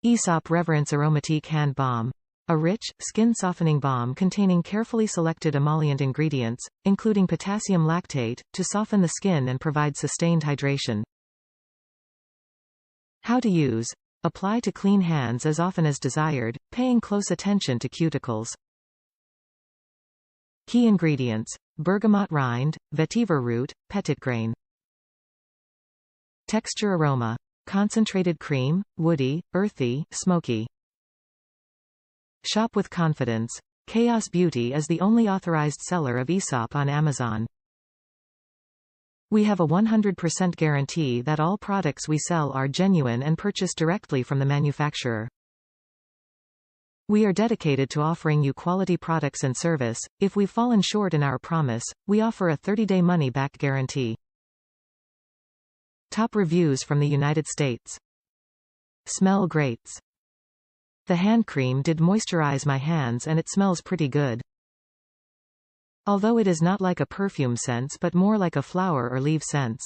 Aesop Reverence Aromatique Hand Balm. A rich, skin-softening balm containing carefully selected emollient ingredients, including potassium lactate, to soften the skin and provide sustained hydration. How to use. Apply to clean hands as often as desired, paying close attention to cuticles. Key ingredients: bergamot rind, vetiver root, petitgrain. Texture aroma: concentrated cream, woody, earthy, smoky. Shop with confidence. Chaos Beauty is the only authorized seller of Aesop on Amazon. We have a 100% guarantee that all products we sell are genuine and purchased directly from the manufacturer. We are dedicated to offering you quality products and service. If we've fallen short in our promise, we offer a 30-day money-back guarantee. Top reviews from the United States. Smell great. The hand cream did moisturize my hands and it smells pretty good. Although it is not like a perfume scent but more like a flower or leaf scent.